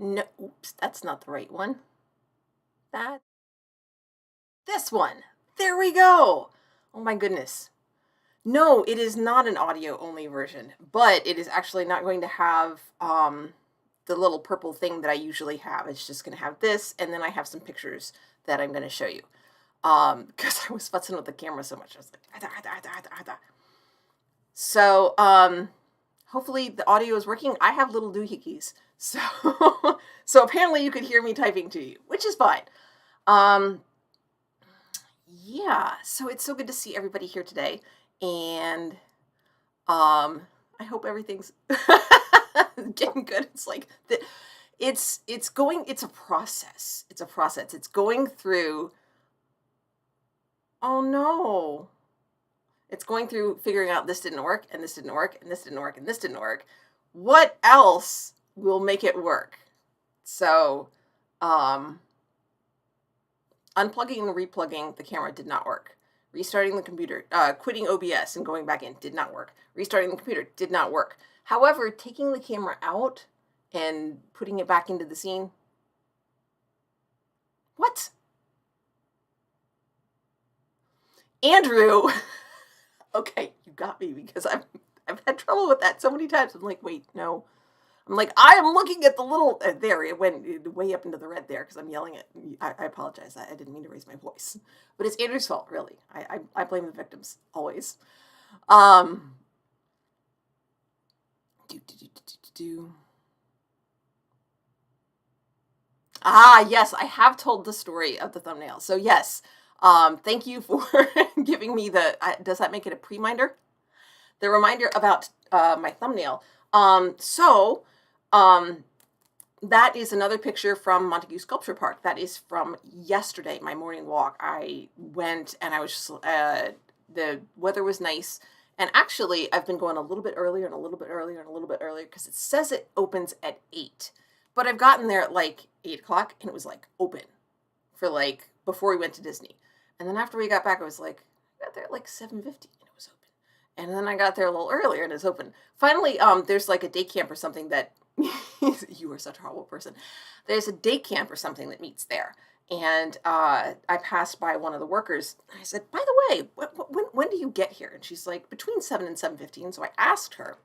No, oops, that's not the right one. That, this one. There we go. Oh my goodness. No, it is not an audio only version, but it is actually not going to have the little purple thing that I usually have. It's just going to have this, and then I have some pictures that I'm going to show you. Because I was futzing with the camera so much. I was like, "Ah, da, da, da, da, da." So, hopefully the audio is working. I have little doohickeys. So, so apparently you could hear me typing to you, which is fine. Um, yeah, so it's so good to see everybody here today. And I hope everything's getting good. It's like it's going, it's a process. It's a process. It's going through, oh no. It's going through figuring out this didn't work, and this didn't work, and this didn't work, and this didn't work. What else will make it work? So, um, unplugging and replugging the camera did not work. Restarting the computer, quitting OBS and going back in did not work. Restarting the computer did not work. However, taking the camera out and putting it back into the scene, what? Andrew, okay, you got me because I've had trouble with that so many times. I'm like, wait, no. I'm like, I am looking at the little, there, it went way up into the red there because I'm yelling at, I apologize. I didn't mean to raise my voice. But it's Andrew's fault, really. I blame the victims, always. Um, do. Ah, yes, I have told the story of the thumbnail. So yes, thank you for giving me the, does that make it a pre-minder? The reminder about my thumbnail. So, that is another picture from Montague Sculpture Park. That is from yesterday, my morning walk. I went and I was just, the weather was nice. And actually, I've been going a little bit earlier and a little bit earlier and a little bit earlier because it says it opens at 8. But I've gotten there at like 8 o'clock and it was like open for like before we went to Disney. And then after we got back, I was like, I got there at like 7:50 and it was open. And then I got there a little earlier and it's open. Finally, there's like a day camp or something that you are such a horrible person. There's a day camp or something that meets there. And I passed by one of the workers. And I said, by the way, when do you get here? And she's like, between 7 and 7:15. So I asked her.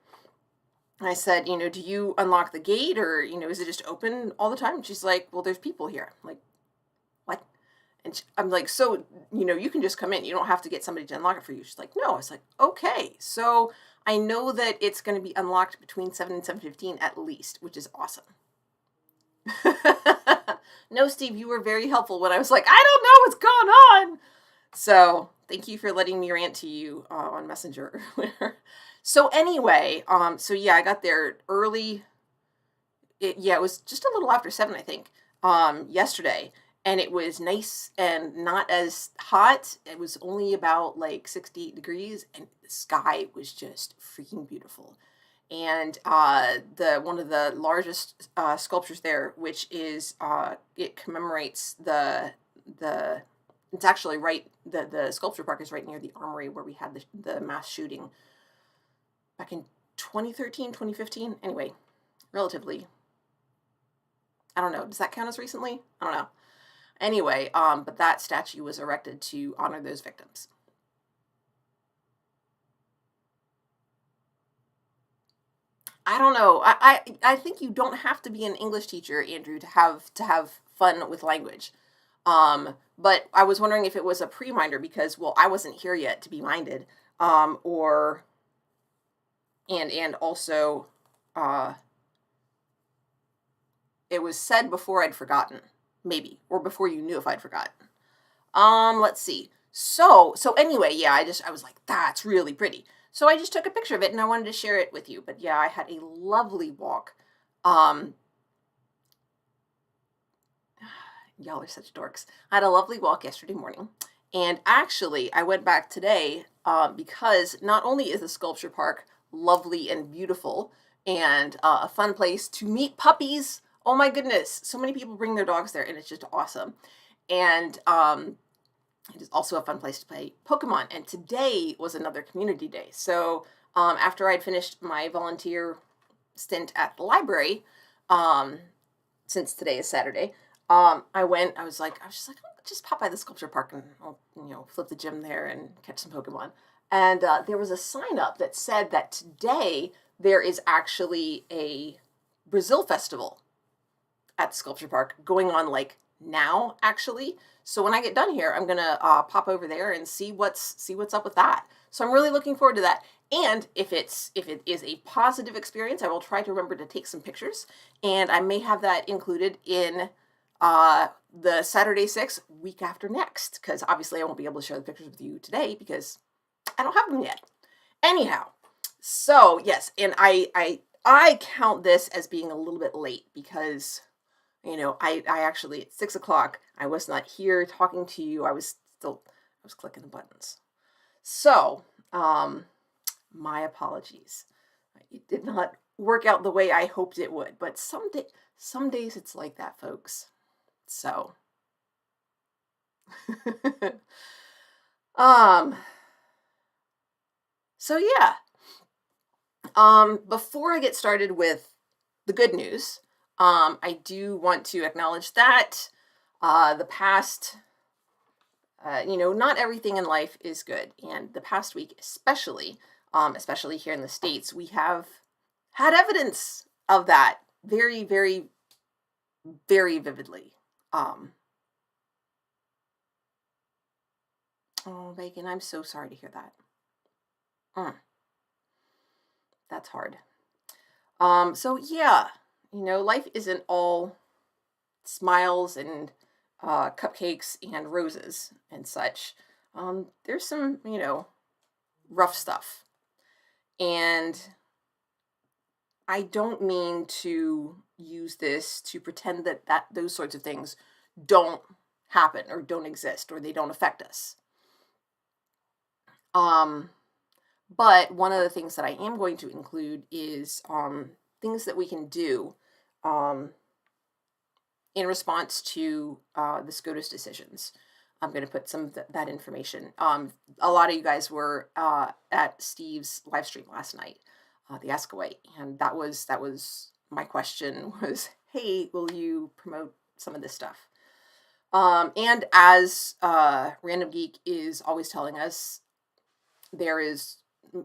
And I said, do you unlock the gate or, is it just open all the time? And she's like, well, there's people here. I'm like, what? And I'm like, so, you can just come in. You don't have to get somebody to unlock it for you. She's like, no. I was like, okay. So I know that it's going to be unlocked between 7 and 7:15 at least, which is awesome. No, Steve, you were very helpful when I was like, I don't know what's going on. So thank you for letting me rant to you on Messenger earlier. So anyway, so yeah, I got there early. It was just a little after 7, I think, yesterday. And it was nice and not as hot. It was only about like 68 degrees, and the sky was just freaking beautiful. And the one of the largest sculptures there, which is it commemorates the it's actually right, the sculpture park is right near the armory where we had the mass shooting back in 2013, 2015. Anyway, relatively, I don't know, does that count as recently? I don't know. Anyway, but that statue was erected to honor those victims. I don't know. I think you don't have to be an English teacher, Andrew, to have fun with language. But I was wondering if it was a pre-minder because, well, I wasn't here yet to be minded. Or and also it was said before I'd forgotten, maybe, or before you knew if I'd forgotten. Let's see. So anyway, yeah, I was like, that's really pretty. So I just took a picture of it and I wanted to share it with you. But yeah, I had a lovely walk. Y'all are such dorks. I had a lovely walk yesterday morning. And actually, I went back today because not only is the sculpture park lovely and beautiful and a fun place to meet puppies. Oh my goodness. So many people bring their dogs there and it's just awesome. And it is also a fun place to play Pokemon. And today was another community day. So after I'd finished my volunteer stint at the library, since today is Saturday, I was just like, I'll just pop by the sculpture park and I'll, flip the gym there and catch some Pokemon. And there was a sign up that said that today there is actually a Brazil festival at the sculpture park going on like now actually. So when I get done here, I'm gonna pop over there and see what's up with that. So I'm really looking forward to that. And if it is a positive experience, I will try to remember to take some pictures, and I may have that included in the Saturday 6 week after next, because obviously I won't be able to share the pictures with you today because I don't have them yet. Anyhow, so yes, and I count this as being a little bit late because I actually at 6 o'clock, I was not here talking to you. I was clicking the buttons. So, my apologies. It did not work out the way I hoped it would, but some days it's like that, folks. So, um, so yeah. Before I get started with the good news, I do want to acknowledge that the past, not everything in life is good. And the past week, especially here in the States, we have had evidence of that very, very, very vividly. Oh, Bacon, I'm so sorry to hear that. That's hard. So yeah, life isn't all smiles and cupcakes and roses and such. There's some, rough stuff. And I don't mean to use this to pretend that those sorts of things don't happen or don't exist or they don't affect us. But one of the things that I am going to include is things that we can do in response to the SCOTUS decisions. I'm going to put some of that information. A lot of you guys were at Steve's live stream last night, the Ask Away, and that was my question was, hey, will you promote some of this stuff? And as Random Geek is always telling us, there is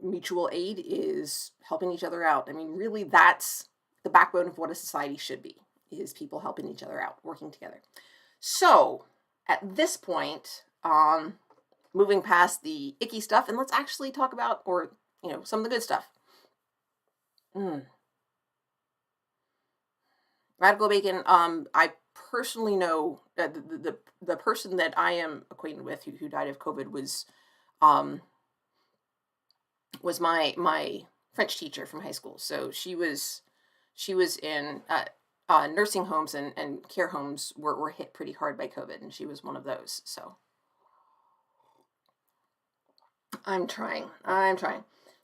mutual aid is helping each other out. I mean, really, that's the backbone of what a society should be, is people helping each other out, working together. So at this point, moving past the icky stuff, and let's actually talk about, or some of the good stuff. Radical Bacon. I personally know the person that I am acquainted with who died of COVID was my French teacher from high school. So she was in nursing homes and care homes were hit pretty hard by COVID, and she was one of those. So I'm trying.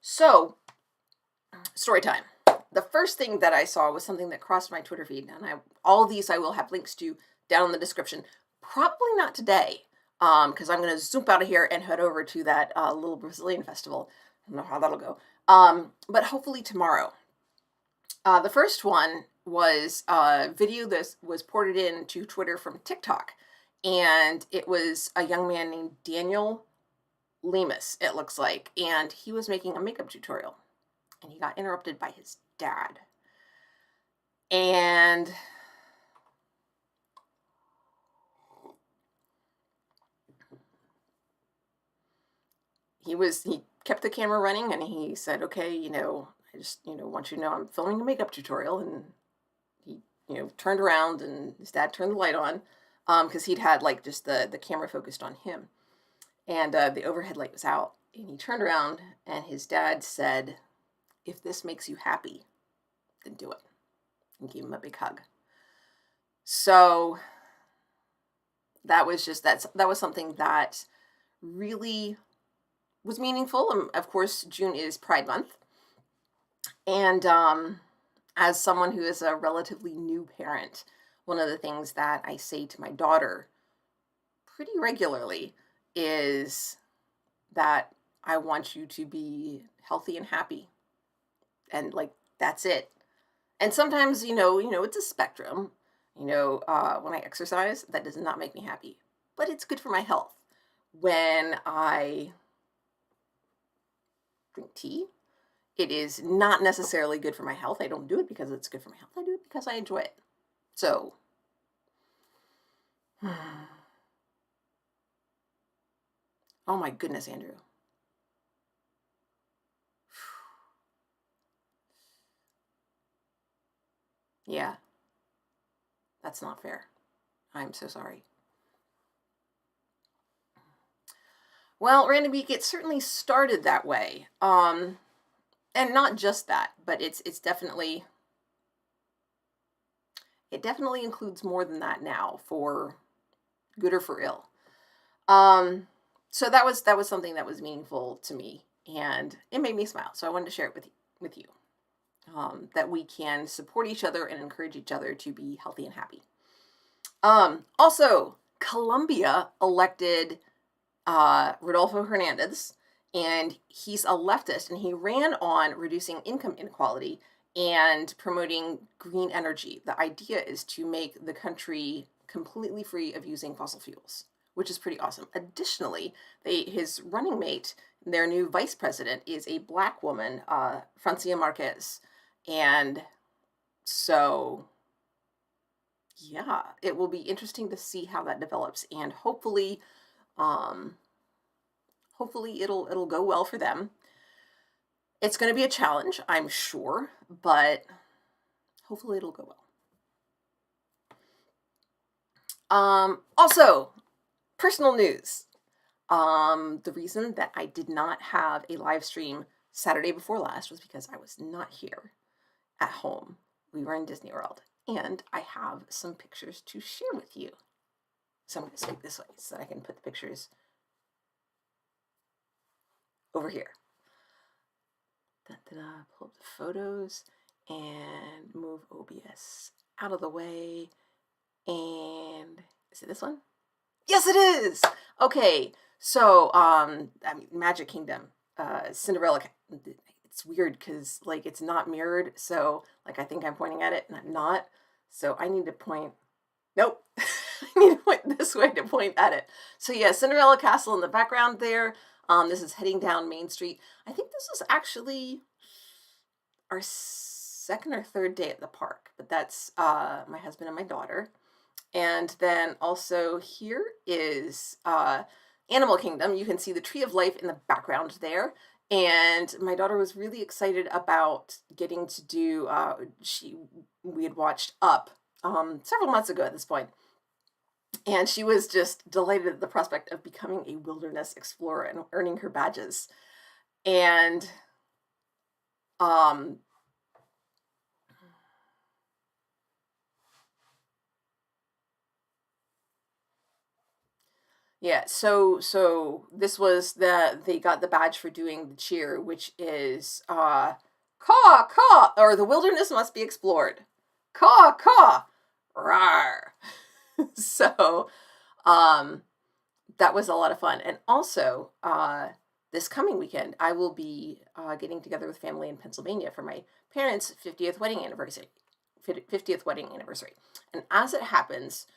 So, story time. The first thing that I saw was something that crossed my Twitter feed, and all of these I will have links to down in the description. Probably not today, because I'm going to zoom out of here and head over to that little Brazilian festival. I don't know how that'll go. But hopefully tomorrow. The first one was a video that was ported into Twitter from TikTok, and it was a young man named Daniel Lemus, it looks like, and he was making a makeup tutorial, and he got interrupted by his dad. And he kept the camera running, and he said, okay, I just, want you to know I'm filming a makeup tutorial. And he, turned around, and his dad turned the light on, because he'd had like just the camera focused on him, and the overhead light was out, and he turned around, and his dad said, if this makes you happy, then do it, and gave him a big hug. So that was something that really was meaningful. Of course, June is Pride Month, and as someone who is a relatively new parent, one of the things that I say to my daughter pretty regularly is that I want you to be healthy and happy, and like that's it. And sometimes, it's a spectrum. When I exercise, that does not make me happy, but it's good for my health. When I drink tea, it is not necessarily good for my health. I don't do it because it's good for my health. I do it because I enjoy it. So, oh my goodness, Andrew. Yeah, that's not fair. I'm so sorry. Well, Random Week, it certainly started that way. And not just that, but it's definitely it definitely includes more than that now, for good or for ill. So that was something that was meaningful to me, and it made me smile. So I wanted to share it with you. That we can support each other and encourage each other to be healthy and happy. Also, Colombia elected Rodolfo Hernandez, and he's a leftist, and he ran on reducing income inequality and promoting green energy. The idea is to make the country completely free of using fossil fuels, which is pretty awesome. Additionally, his running mate, their new vice president, is a Black woman, Francia Marquez. And so, yeah, it will be interesting to see how that develops, and um, hopefully it'll go well for them. It's going to be a challenge, I'm sure, but hopefully it'll go well. Also, personal news. The reason that I did not have a live stream Saturday before last was because I was not here at home. We were in Disney World, and I have some pictures to share with you. So I'm going to scoot this way so that I can put the pictures over here. Da-da-da. Pull up the photos and move OBS out of the way. And is it this one? Yes, it is. Okay, so Magic Kingdom, Cinderella. It's weird because it's not mirrored, so I think I'm pointing at it and I'm not. So I need to point. Nope. I need to point this way to point at it. So yeah, Cinderella Castle in the background there. This is heading down Main Street. I think this is actually our second or third day at the park, but that's my husband and my daughter. And then also here is Animal Kingdom. You can see the Tree of Life in the background there. And my daughter was really excited about getting to do, we had watched Up several months ago at this point. And she was just delighted at the prospect of becoming a wilderness explorer and earning her badges. And yeah, so this was they got the badge for doing the cheer, which is caw caw, or the wilderness must be explored. Caw caw, rawr. So that was a lot of fun. And also this coming weekend I will be getting together with family in Pennsylvania for my parents' 50th wedding anniversary. And as it happens,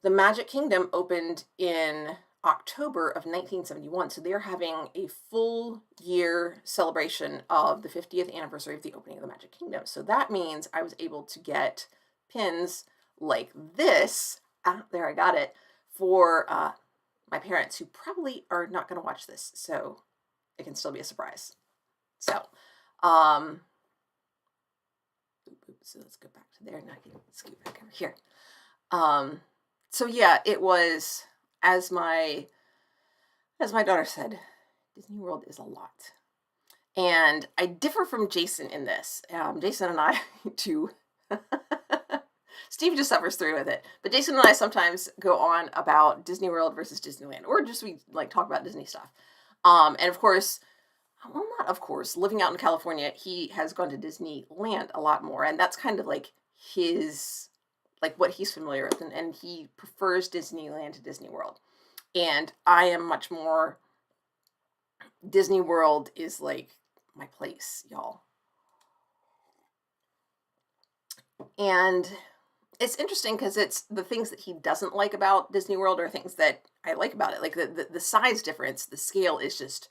the Magic Kingdom opened in October of 1971, so they're having a full year celebration of the 50th anniversary of the opening of the Magic Kingdom. So that means I was able to get pins like this, there I got it, for my parents, who probably are not going to watch this, so it can still be a surprise. So, so let's go back to there, and I can scoot back over here. So yeah, it was, as my daughter said, Disney World is a lot. And I differ from Jason in this. Jason and I do. Steve just suffers through with it. But Jason and I sometimes go on about Disney World versus Disneyland, or just we talk about Disney stuff. And of course, well, not of course, living out in California, he has gone to Disneyland a lot more, and that's kind of his what he's familiar with, and he prefers Disneyland to Disney World. And I am much more, Disney World is my place, y'all. And it's interesting because it's the things that he doesn't like about Disney World are things that I like about it. Like the size difference, the scale is just,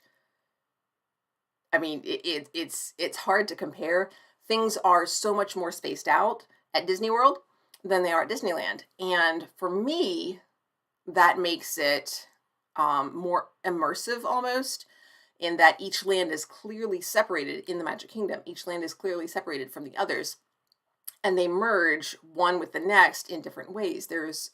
I mean, it's hard to compare. Things are so much more spaced out at Disney World than they are at Disneyland. And for me, that makes it more immersive almost, in that each land is clearly separated in the Magic Kingdom. Each land is clearly separated from the others, and they merge one with the next in different ways. There's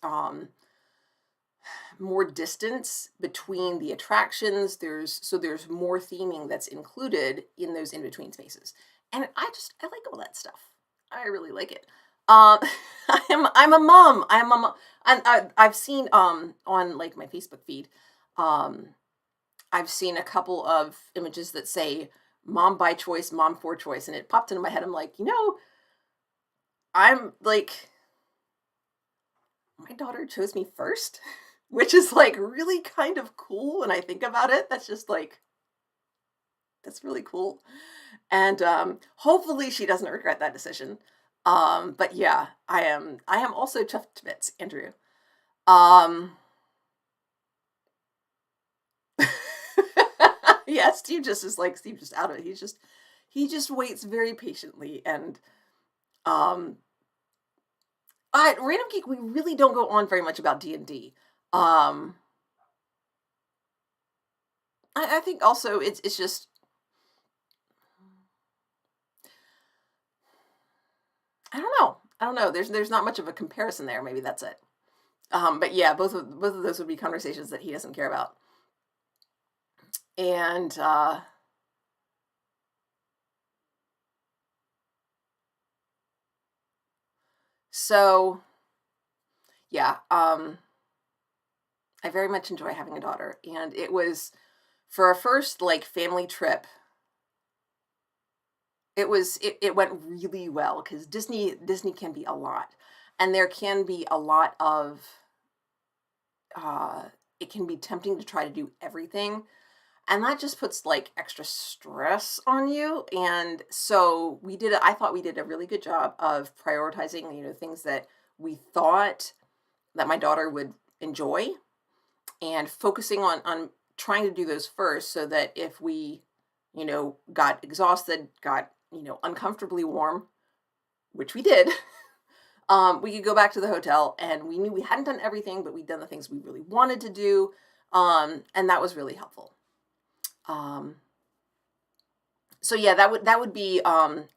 more distance between the attractions. There's more theming that's included in those in between spaces, and I like all that stuff. I really like it. I'm a mom. I'm a mom, and I've seen on like my Facebook feed, um, I've seen a couple of images that say "mom by choice, mom for choice," and it popped into my head. I'm like, I'm like, my daughter chose me first, which is like really kind of cool when I think about it. That's just like, that's really cool. And hopefully she doesn't regret that decision. But yeah, I am also chuffed to bits, Andrew. Um yeah, Steve just out of it. He just waits very patiently. And um at Random Geek, we really don't go on very much about D&D. Um I think also it's just, I don't know. There's not much of a comparison there. Maybe that's it. But yeah, both of those would be conversations that he doesn't care about. And so yeah, I very much enjoy having a daughter, and it was for our first like family trip. It went really well because Disney can be a lot, and there can be a lot of uh, it can be tempting to try to do everything, and that just puts like extra stress on you. And so I thought we did a really good job of prioritizing, things that we thought that my daughter would enjoy, and focusing on trying to do those first, so that if we got exhausted, got uncomfortably warm, which we did, we could go back to the hotel, and we knew we hadn't done everything, but we'd done the things we really wanted to do, and that was really helpful. um, so yeah, that would be,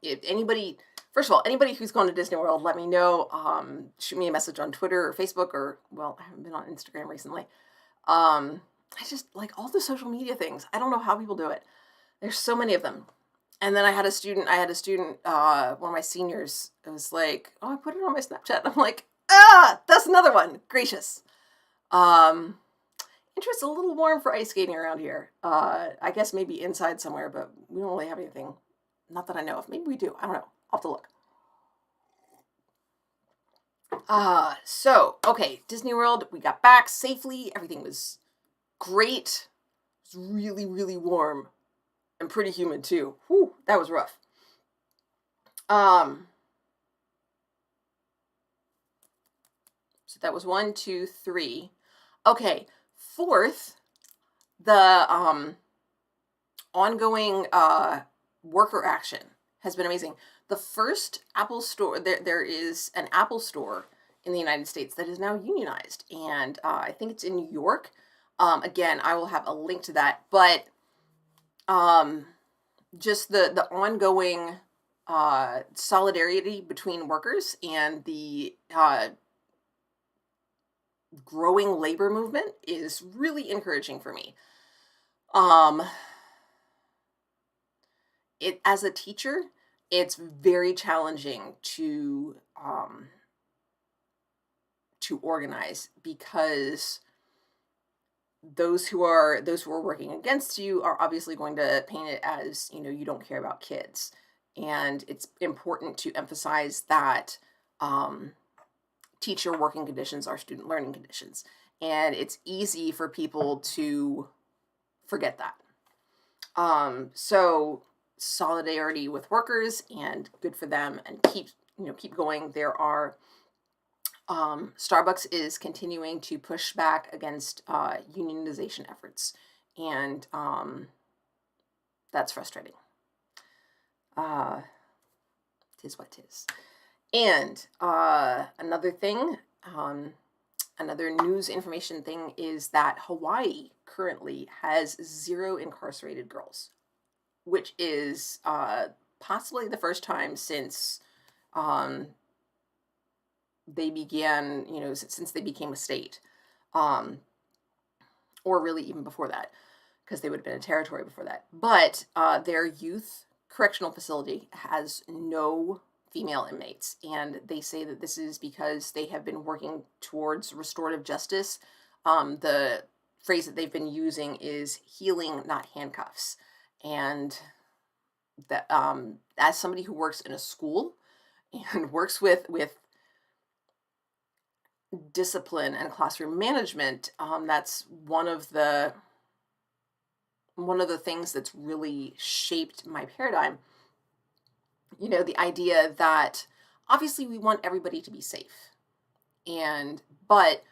if anybody, first of all, anybody who's going to Disney World, let me know. Shoot me a message on Twitter or Facebook, or, well, I haven't been on Instagram recently. I just like all the social media things. I don't know how people do it. There's so many of them. And then I had a student, one of my seniors, it was like, oh, I put it on my Snapchat. I'm like, that's another one. Gracious. Um, Interest a little warm for ice skating around here. I guess maybe inside somewhere, but we don't really have anything. Not that I know of. Maybe we do. I don't know. I'll have to look. So, okay, Disney World, we got back safely. Everything was great. It was really, really warm and pretty humid too. Whew, that was rough. Um, so that was one, two, three. Okay, fourth, the ongoing worker action has been amazing. The first Apple store, there is an Apple store in the United States that is now unionized, and I think it's in New York. Again, I will have a link to that, but um, just the ongoing solidarity between workers, and the growing labor movement is really encouraging for me. Um, it As a teacher, it's very challenging to organize, because those who are working against you are obviously going to paint it as, you don't care about kids. And it's important to emphasize that um, teacher working conditions are student learning conditions, and it's easy for people to forget that. So solidarity with workers, and good for them, and keep going. There are Starbucks is continuing to push back against unionization efforts, and that's frustrating. Tis what tis. And another thing, another news information thing is that Hawaii currently has 0 incarcerated girls, which is possibly the first time since um, they began, since they became a state, um, or really even before that, because they would have been a territory before that. But their youth correctional facility has no female inmates, and they say that this is because they have been working towards restorative justice. The phrase that they've been using is healing, not handcuffs. And that, as somebody who works in a school and works with discipline and classroom management, that's one of the things that's really shaped my paradigm. The idea that obviously we want everybody to be safe, but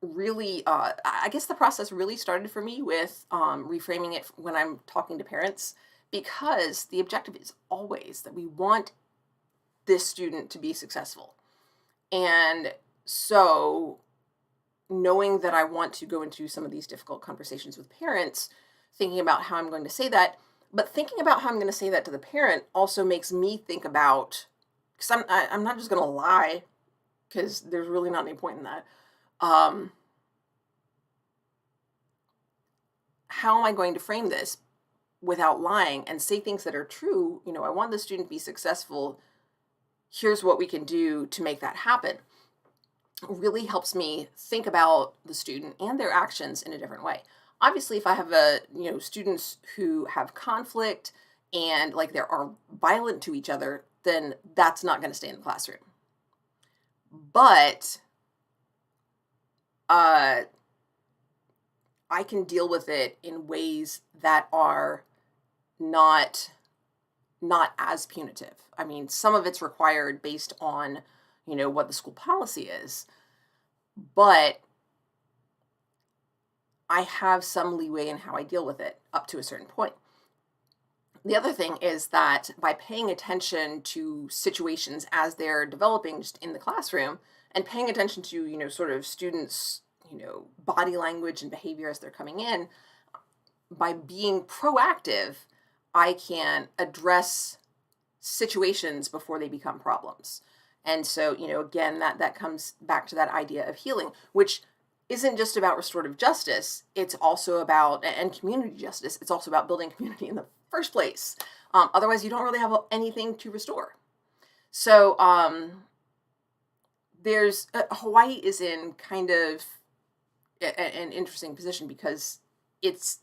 really, I guess the process really started for me with reframing it when I'm talking to parents, because the objective is always that we want this student to be successful. And so, knowing that I want to go into some of these difficult conversations with parents, thinking about how I'm going to say that, but thinking about how I'm going to say that to the parent also makes me think about, because I'm not just going to lie, because there's really not any point in that. How am I going to frame this without lying and say things that are true? I want the student to be successful. Here's what we can do to make that happen. Really helps me think about the student and their actions in a different way. Obviously, if I have students who have conflict and like they are violent to each other, then that's not going to stay in the classroom. But I can deal with it in ways that are not as punitive. I mean, some of it's required based on what the school policy is, but I have some leeway in how I deal with it up to a certain point. The other thing is that by paying attention to situations as they're developing just in the classroom, and paying attention to sort of students body language and behavior as they're coming in, by being proactive, I can address situations before they become problems. And so, again, that comes back to that idea of healing, which isn't just about restorative justice. It's also about, and community justice, it's also about building community in the first place. Otherwise, you don't really have anything to restore. So there's Hawaii is in kind of an interesting position, because it's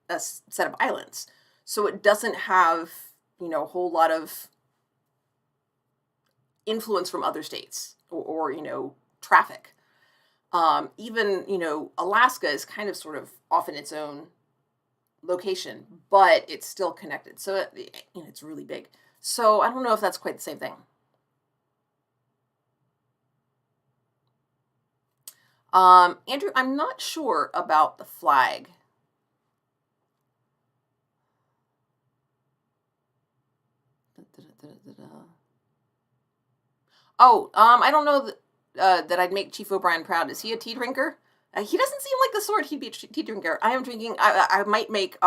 a set of islands. So it doesn't have, a whole lot of influence from other states or traffic. Even, Alaska is kind of sort of off in its own location, but it's still connected. So, it's really big. So I don't know if that's quite the same thing. Andrew, I'm not sure about the flag. Oh, I don't know that I'd make Chief O'Brien proud. Is he a tea drinker? He doesn't seem like the sort he'd be a tea drinker. I am drinking. I might make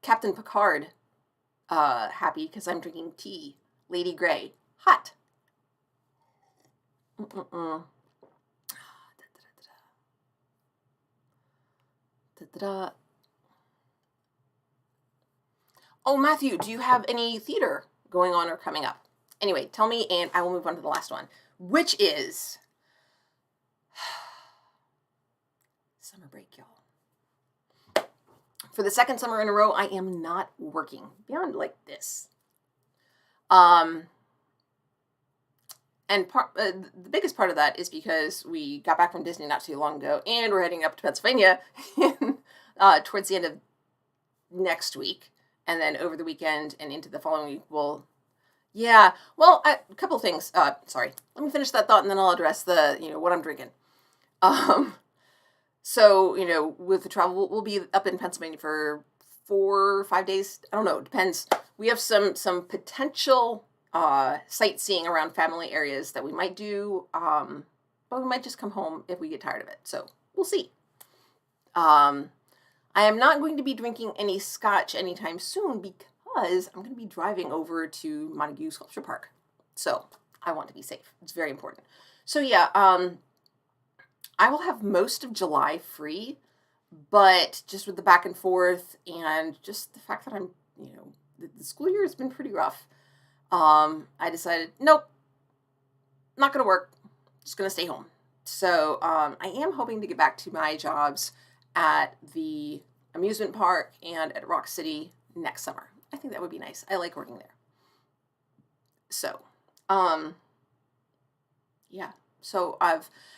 Captain Picard happy, because I'm drinking tea, Lady Grey, hot. Mm-mm-mm. Oh, Matthew, do you have any theater going on or coming up? Anyway, tell me, and I will move on to the last one, which is summer break, y'all. For the second summer in a row, I am not working beyond like this. And the biggest part of that is because we got back from Disney not too long ago, and we're heading up to Pennsylvania towards the end of next week. And then over the weekend and into the following week, we'll Yeah. Well, a couple things. Sorry. Let me finish that thought and then I'll address what I'm drinking. Um, so, with the travel, we'll be up in Pennsylvania for 4 or 5 days. I don't know. It depends. We have some potential sightseeing around family areas that we might do, but we might just come home if we get tired of it. So we'll see. Um, I am not going to be drinking any scotch anytime soon because I'm going to be driving over to Montague Sculpture Park. So I want to be safe. It's very important. So yeah, I will have most of July free, but just with the back and forth and just the fact that the school year has been pretty rough. I decided, nope, not going to work. Just going to stay home. So I am hoping to get back to my jobs at the amusement park and at Rock City next summer. I think that would be nice. I like working there. So, um, yeah. So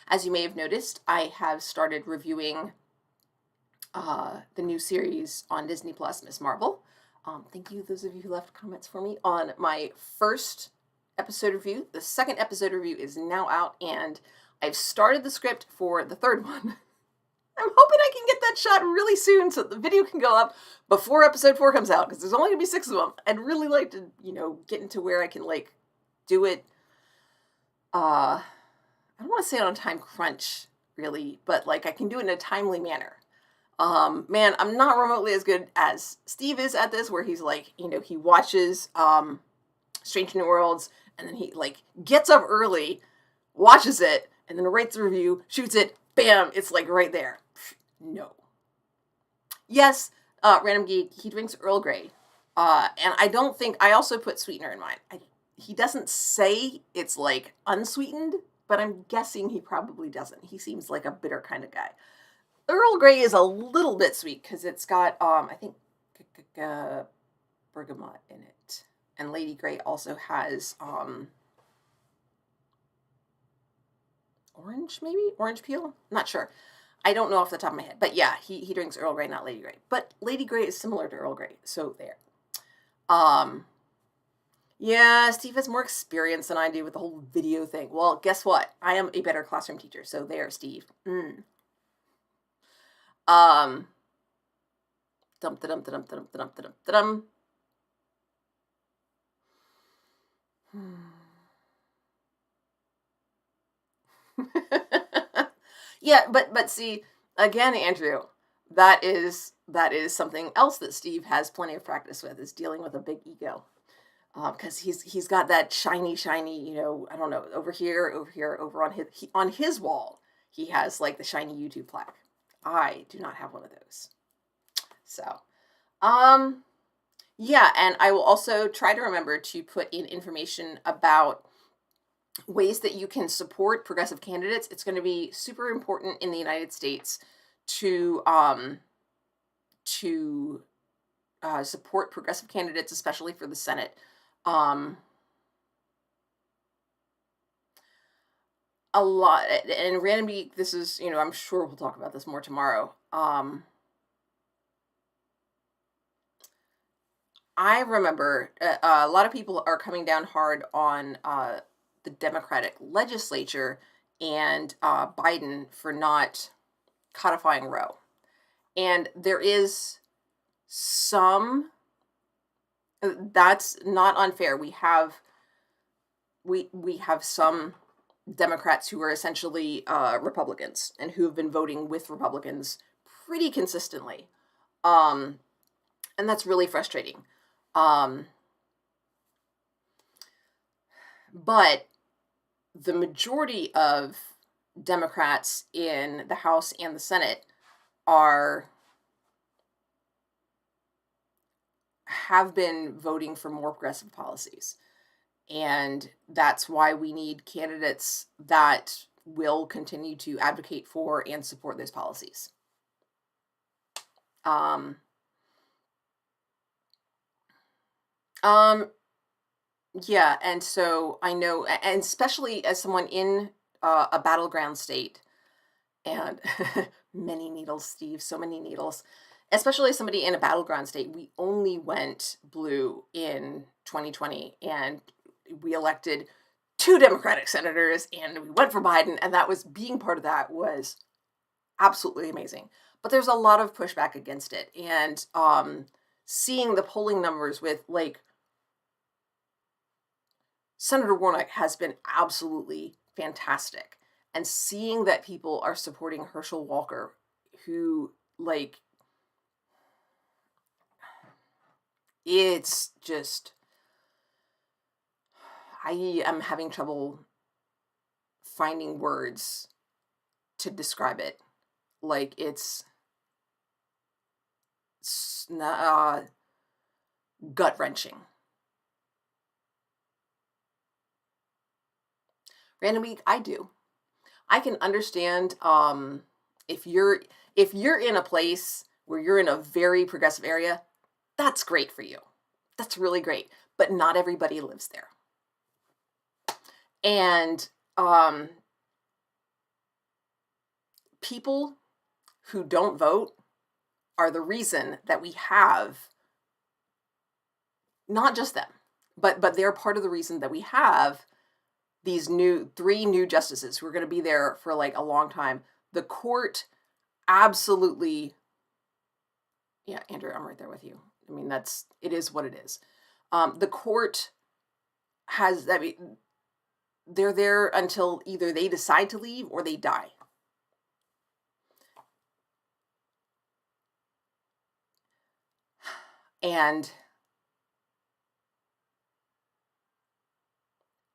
as you may have noticed, I have started reviewing the new series on Disney Plus, Miss Marvel. Thank you, those of you who left comments for me on my first episode review. The second episode review is now out, and I've started the script for the third one. I'm hoping I can get that shot really soon so the video can go up before episode 4 comes out, because there's only going to be 6 of them. I'd really like to, get into where I can, do it, I don't want to say on a time crunch, really, but, I can do it in a timely manner. Man, I'm not remotely as good as Steve is at this, where he's he watches, Strange New Worlds, and then he, gets up early, watches it, and then writes a review, shoots it, bam, it's, right there. No. Yes, Random Geek, he drinks Earl Grey. And I also put sweetener in mine. He doesn't say it's, unsweetened, but I'm guessing he probably doesn't. He seems like a bitter kind of guy. Earl Grey is a little bit sweet because it's got, I think, bergamot in it. And Lady Grey also has, orange, maybe? Orange peel? Not sure. I don't know off the top of my head. But yeah, he drinks Earl Grey, not Lady Grey. But Lady Grey is similar to Earl Grey. So there. Yeah, Steve has more experience than I do with the whole video thing. Well, guess what? I am a better classroom teacher. So there, Steve. Um, dum dum dum dum dum dum dum. Yeah, but see, again, Andrew, that is something else that Steve has plenty of practice with, is dealing with a big ego. Because he's got that shiny, I don't know, over here, over on his wall, he has the shiny YouTube plaque. I do not have one of those. So, yeah, and I will also try to remember to put in information about ways that you can support progressive candidates. It's going to be super important in the United States to support progressive candidates, especially for the Senate. A lot, and randomly, this is, I'm sure we'll talk about this more tomorrow. I remember a lot of people are coming down hard on the Democratic legislature and Biden for not codifying Roe. And there is some, that's not unfair. We have some Democrats who are essentially Republicans and who have been voting with Republicans pretty consistently. And that's really frustrating. But the majority of Democrats in the House and the Senate have been voting for more progressive policies. And that's why we need candidates that will continue to advocate for and support those policies. Yeah, and so I know, and especially as someone in a battleground state, and many needles, Steve, so many needles, especially as somebody in a battleground state, we only went blue in 2020, and we elected two Democratic senators and we went for Biden, and that was being part of that was absolutely amazing. But there's a lot of pushback against it. And seeing the polling numbers with like Senator Warnock has been absolutely fantastic. And seeing that people are supporting Herschel Walker, who like it's just I am having trouble finding words to describe it. Like it's gut wrenching. Random week, I do. I can understand if you're in a place where you're in a very progressive area, that's great for you. That's really great. But not everybody lives there. And people who don't vote are the reason that we have not just them, but they're part of the reason that we have these three new justices who are going to be there for like a long time. The court absolutely, yeah, Andrew, I'm right there with you. I mean, it is what it is. The court has, I mean, they're there until either they decide to leave or they die. And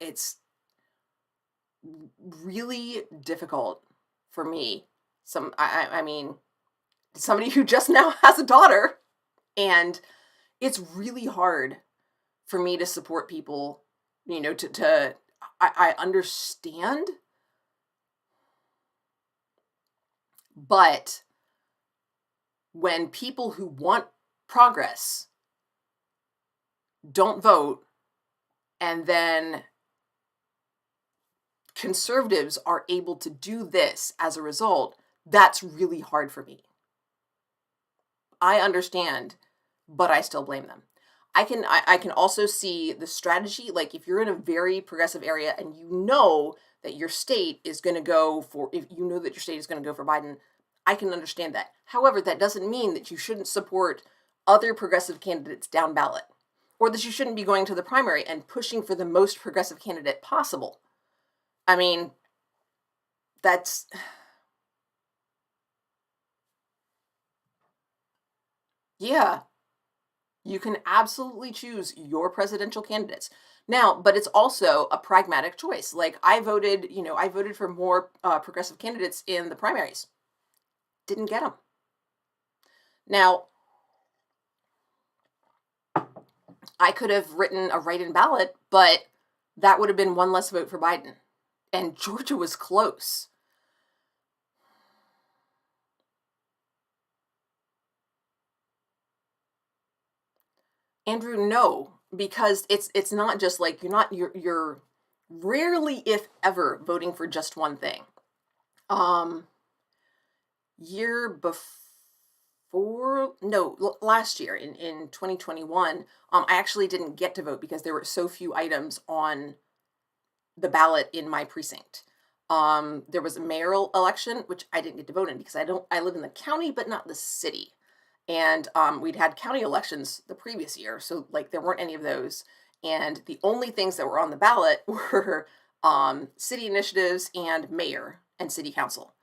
it's really difficult for me. I mean, somebody who just now has a daughter, and it's really hard for me to support people, I understand, but when people who want progress don't vote, and then conservatives are able to do this as a result, that's really hard for me. I understand, but I still blame them. I can also see the strategy. Like if you're in a very progressive area and you know that your state is going to go for, if you know that your state is going to go for Biden, I can understand that. However, that doesn't mean that you shouldn't support other progressive candidates down ballot, or that you shouldn't be going to the primary and pushing for the most progressive candidate possible. I mean, that's, yeah, you can absolutely choose your presidential candidates. Now, but it's also a pragmatic choice. Like I voted for more progressive candidates in the primaries. Didn't get them. Now, I could have written a write-in ballot, but that would have been one less vote for Biden. And Georgia was close. Andrew, no, because it's not just like you're rarely, if ever, voting for just one thing. Year before, no, last year in 2021, I actually didn't get to vote because there were so few items on the ballot in my precinct. There was a mayoral election, which I didn't get to vote in because I live in the county, but not the city. And we'd had county elections the previous year, so like there weren't any of those. And the only things that were on the ballot were city initiatives and mayor and city council.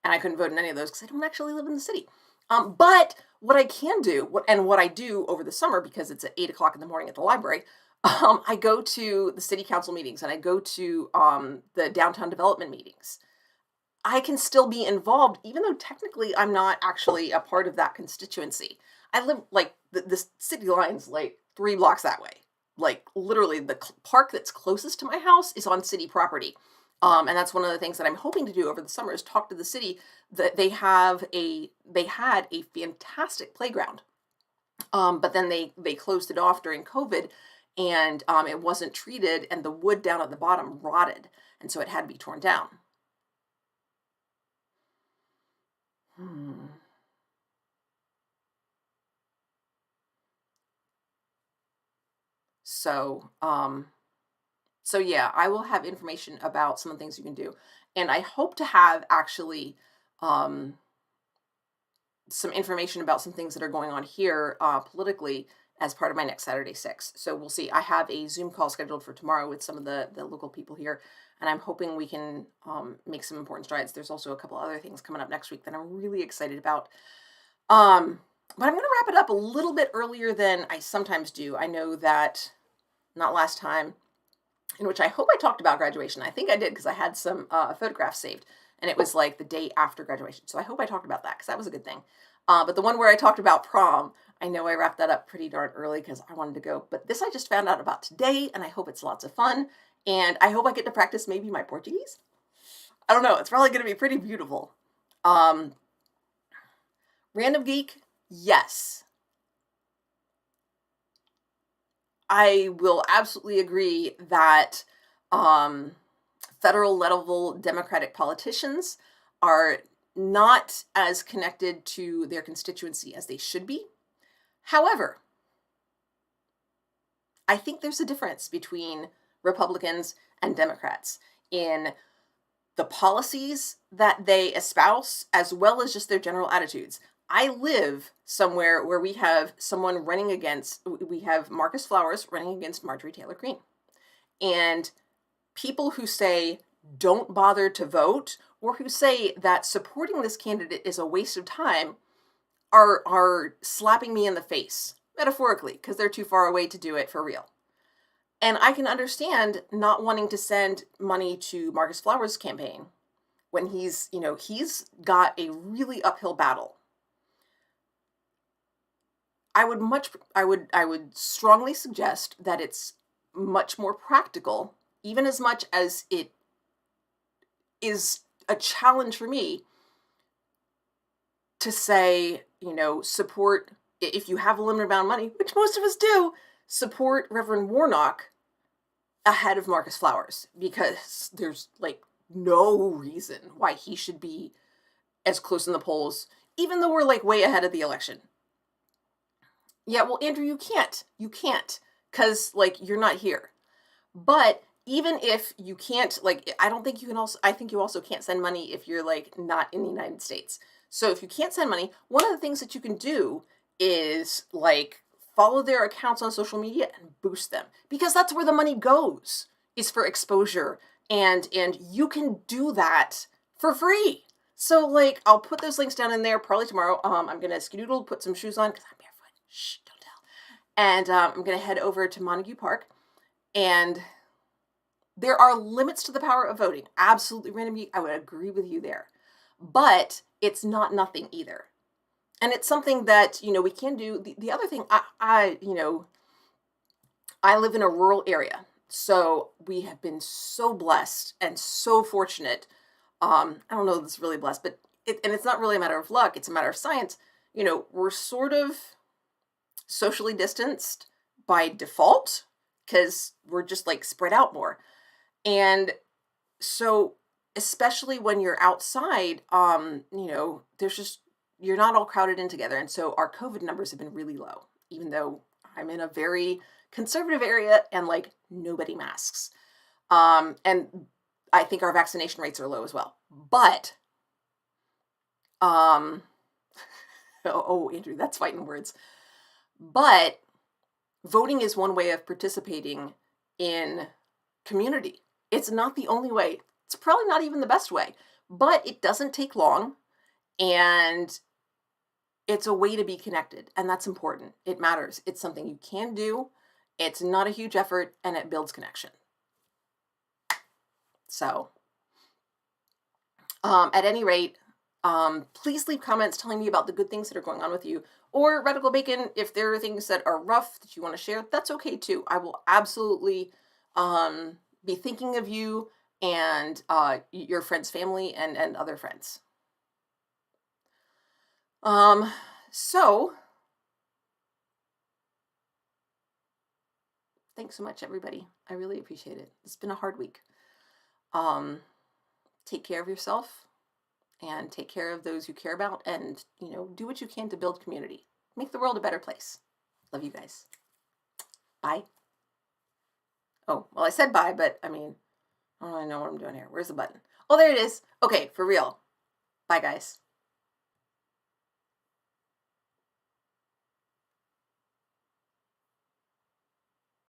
And I couldn't vote in any of those because I don't actually live in the city. But what I can do, what I do over the summer, because it's at 8 o'clock in the morning at the library, I go to the city council meetings and I go to the downtown development meetings. I can still be involved, even though technically I'm not actually a part of that constituency. I live like the city line's like 3 blocks that way. Like literally, the park that's closest to my house is on city property. And that's one of the things that I'm hoping to do over the summer is talk to the city that they had a fantastic playground. But then they closed it off during COVID, and it wasn't treated, and the wood down at the bottom rotted, and so it had to be torn down. Hmm. So, So yeah, I will have information about some of the things you can do. And I hope to have actually um, some information about some things that are going on here politically as part of my next Saturday Six. So we'll see. I have a Zoom call scheduled for tomorrow with some of the local people here, and I'm hoping we can make some important strides. There's also a couple other things coming up next week that I'm really excited about. But I'm going to wrap it up a little bit earlier than I sometimes do. I know that not last time, in which I hope I talked about graduation. I think I did because I had some photographs saved, and it was like the day after graduation. So I hope I talked about that because that was a good thing. But the one where I talked about prom, I know I wrapped that up pretty darn early because I wanted to go. But this I just found out about today, and I hope it's lots of fun. And I hope I get to practice maybe my Portuguese. I don't know. It's probably going to be pretty beautiful. Um, Random Geek, yes. I will absolutely agree that um, federal level Democratic politicians are not as connected to their constituency as they should be. However, I think there's a difference between Republicans and Democrats in the policies that they espouse, as well as just their general attitudes. I live somewhere where we have we have Marcus Flowers running against Marjorie Taylor Greene. And people who say don't bother to vote, or who say that supporting this candidate is a waste of time, are slapping me in the face, metaphorically, because they're too far away to do it for real. And I can understand not wanting to send money to Marcus Flowers' campaign when he's got a really uphill battle. I would strongly suggest that it's much more practical, even as much as it is a challenge for me to say, support, if you have a limited amount of money, which most of us do, support Reverend Warnock ahead of Marcus Flowers, because there's like no reason why he should be as close in the polls, even though we're like way ahead of the election. Yeah, well, Andrew, you can't, because like you're not here. But even if you can't, like, I think you also can't send money if you're like not in the United States. So if you can't send money, one of the things that you can do is like follow their accounts on social media and boost them, because that's where the money goes, is for exposure. And you can do that for free. So like I'll put those links down in there probably tomorrow. I'm gonna skedoodle, put some shoes on because I'm barefoot. Shh, don't tell. And I'm gonna head over to Montague Park. And there are limits to the power of voting. Absolutely, Random Geek, I would agree with you there. But it's not nothing either. And it's something that, we can do. The other thing, I live in a rural area. So we have been so blessed and so fortunate. I don't know if it's really blessed, but it's not really a matter of luck. It's a matter of science. We're sort of socially distanced by default because we're just like spread out more. And so, especially when you're outside, you're not all crowded in together. And so our COVID numbers have been really low, even though I'm in a very conservative area and like nobody masks. And I think our vaccination rates are low as well. But, oh, Andrew, that's fighting words. But voting is one way of participating in community. It's not the only way. It's probably not even the best way, but it doesn't take long, and it's a way to be connected, and that's important. It matters. It's something you can do. It's not a huge effort, and it builds connection. So, at any rate, please leave comments telling me about the good things that are going on with you. Or Radical Bacon, if there are things that are rough that you want to share, that's okay too. I will absolutely be thinking of you and your friends' family and other friends. So thanks so much, everybody. I really appreciate it. It's been a hard week. Take care of yourself and take care of those you care about, and do what you can to build community. Make the world a better place. Love you guys. Bye. Oh, well, I said bye, but I mean, I don't really know what I'm doing here. Where's the button? Oh, there it is. Okay, for real. Bye, guys.